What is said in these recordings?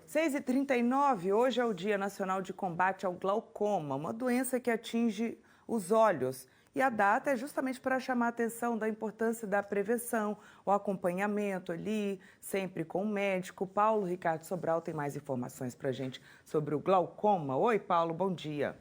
6h39, hoje é o Dia Nacional de Combate ao Glaucoma, uma doença que atinge os olhos. E a data é justamente para chamar a atenção da importância da prevenção, o acompanhamento ali, sempre com o médico. Paulo Ricardo Sobral tem mais informações para a gente sobre o glaucoma. Oi, Paulo, bom dia.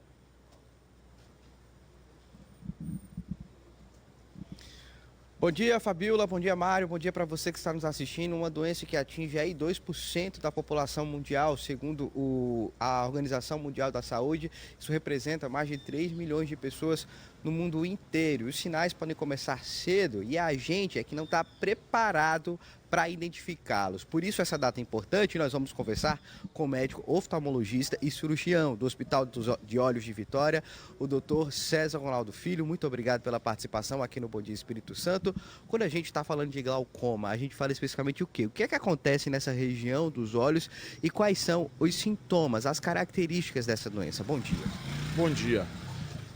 Bom dia, Fabíola, bom dia, Mário, bom dia para você que está nos assistindo. Uma doença que atinge aí 2% da população mundial, segundo a Organização Mundial da Saúde. Isso representa mais de 3 milhões de pessoas no mundo inteiro. Os sinais podem começar cedo e a gente é que não está preparado para identificá-los. Por isso essa data é importante. Nós vamos conversar com o médico oftalmologista e cirurgião do Hospital de Olhos de Vitória, o Dr. César Ronaldo Filho. Muito obrigado pela participação aqui no Bom Dia Espírito Santo. Quando a gente está falando de glaucoma, a gente fala especificamente o quê? O que é que acontece nessa região dos olhos e quais são os sintomas, as características dessa doença? Bom dia. Bom dia.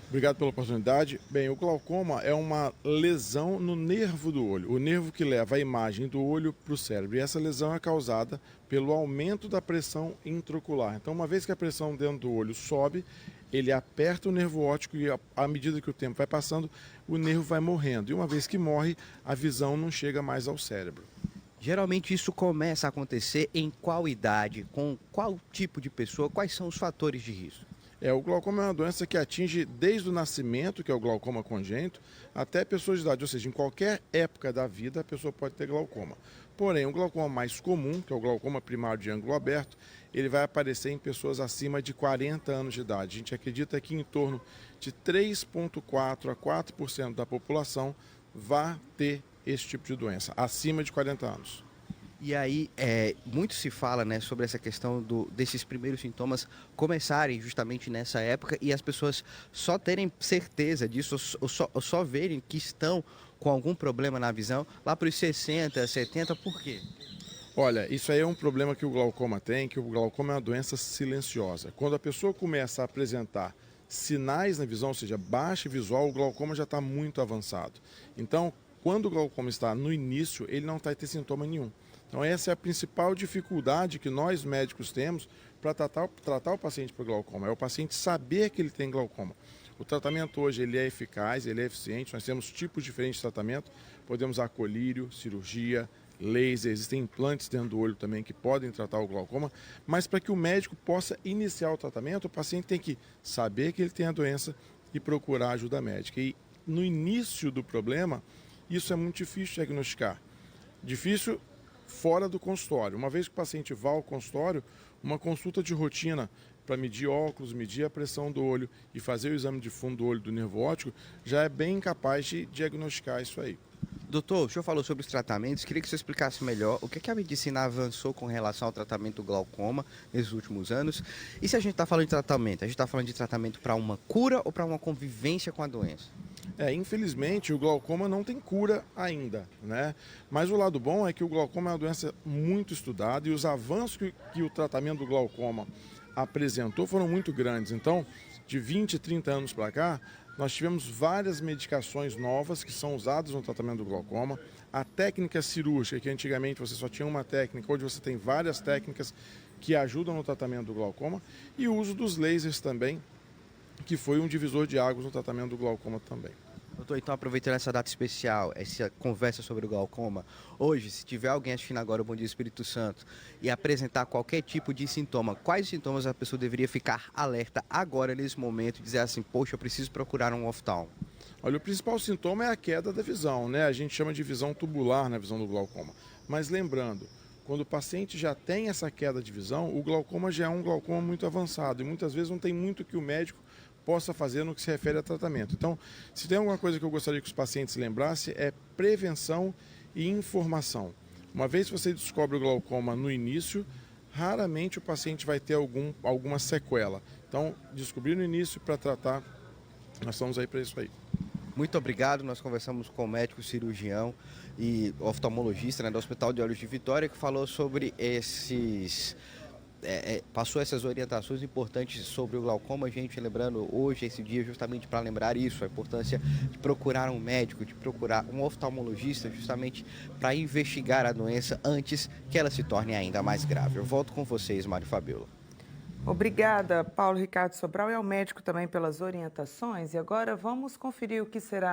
Obrigado pela oportunidade. Bem, o glaucoma é uma lesão no nervo do olho, o nervo que leva a imagem do olho para o cérebro. E essa lesão é causada pelo aumento da pressão intraocular. Então, uma vez que a pressão dentro do olho sobe, ele aperta o nervo óptico e, à medida que o tempo vai passando, o nervo vai morrendo. E uma vez que morre, a visão não chega mais ao cérebro. Geralmente isso começa a acontecer em qual idade, com qual tipo de pessoa, quais são os fatores de risco? O glaucoma é uma doença que atinge desde o nascimento, que é o glaucoma congênito, até pessoas de idade, ou seja, em qualquer época da vida a pessoa pode ter glaucoma. Porém, o glaucoma mais comum, que é o glaucoma primário de ângulo aberto, ele vai aparecer em pessoas acima de 40 anos de idade. A gente acredita que em torno de 3,4% a 4% da população vai ter esse tipo de doença, acima de 40 anos. E aí, muito se fala, né, sobre essa questão desses primeiros sintomas começarem justamente nessa época e as pessoas só terem certeza disso, ou só verem que estão com algum problema na visão lá para os 60, 70, por quê? Olha, isso aí é um problema que o glaucoma tem, que o glaucoma é uma doença silenciosa. Quando a pessoa começa a apresentar sinais na visão, ou seja, baixa visual, o glaucoma já está muito avançado. Então, quando o glaucoma está no início, ele não vai ter sintoma nenhum. Então essa é a principal dificuldade que nós médicos temos para tratar o paciente por glaucoma, é o paciente saber que ele tem glaucoma. O tratamento hoje ele é eficaz, ele é eficiente, nós temos tipos diferentes de tratamento, podemos usar colírio, cirurgia, laser, existem implantes dentro do olho também que podem tratar o glaucoma, mas para que o médico possa iniciar o tratamento, o paciente tem que saber que ele tem a doença e procurar ajuda médica. E no início do problema, isso é muito difícil de diagnosticar. Difícil fora do consultório. Uma vez que o paciente vá ao consultório, uma consulta de rotina para medir óculos, medir a pressão do olho e fazer o exame de fundo do olho do nervo óptico, já é bem capaz de diagnosticar isso aí. Doutor, o senhor falou sobre os tratamentos, queria que você explicasse melhor o que a medicina avançou com relação ao tratamento do glaucoma nesses últimos anos. E se a gente está falando de tratamento, a gente está falando de tratamento para uma cura ou para uma convivência com a doença? Infelizmente o glaucoma não tem cura ainda, né? Mas o lado bom é que o glaucoma é uma doença muito estudada e os avanços que o tratamento do glaucoma apresentou foram muito grandes. Então, de 20, 30 anos para cá, nós tivemos várias medicações novas que são usadas no tratamento do glaucoma. A técnica cirúrgica, que antigamente você só tinha uma técnica, hoje você tem várias técnicas que ajudam no tratamento do glaucoma. E o uso dos lasers também, que foi um divisor de águas no tratamento do glaucoma também. Doutor, então aproveitando essa data especial, essa conversa sobre o glaucoma, hoje, se tiver alguém assistindo agora o Bom Dia Espírito Santo e apresentar qualquer tipo de sintoma, quais sintomas a pessoa deveria ficar alerta agora, nesse momento, e dizer assim, poxa, eu preciso procurar um oftalmo? Olha, o principal sintoma é a queda da visão, né? A gente chama de visão tubular na visão do glaucoma. Mas lembrando, quando o paciente já tem essa queda de visão, o glaucoma já é um glaucoma muito avançado e muitas vezes não tem muito que o médico possa fazer no que se refere a tratamento. Então, se tem alguma coisa que eu gostaria que os pacientes lembrassem, é prevenção e informação. Uma vez que você descobre o glaucoma no início, raramente o paciente vai ter alguma sequela. Então, descobrir no início para tratar, nós estamos aí para isso aí. Muito obrigado, nós conversamos com o médico cirurgião e oftalmologista, né, do Hospital de Olhos de Vitória, que falou sobre passou essas orientações importantes sobre o glaucoma, a gente lembrando hoje esse dia justamente para lembrar isso, a importância de procurar um médico, de procurar um oftalmologista justamente para investigar a doença antes que ela se torne ainda mais grave. Eu volto com vocês, Mário e Fabiola. Obrigada, Paulo Ricardo Sobral, e ao médico também pelas orientações. E agora vamos conferir o que será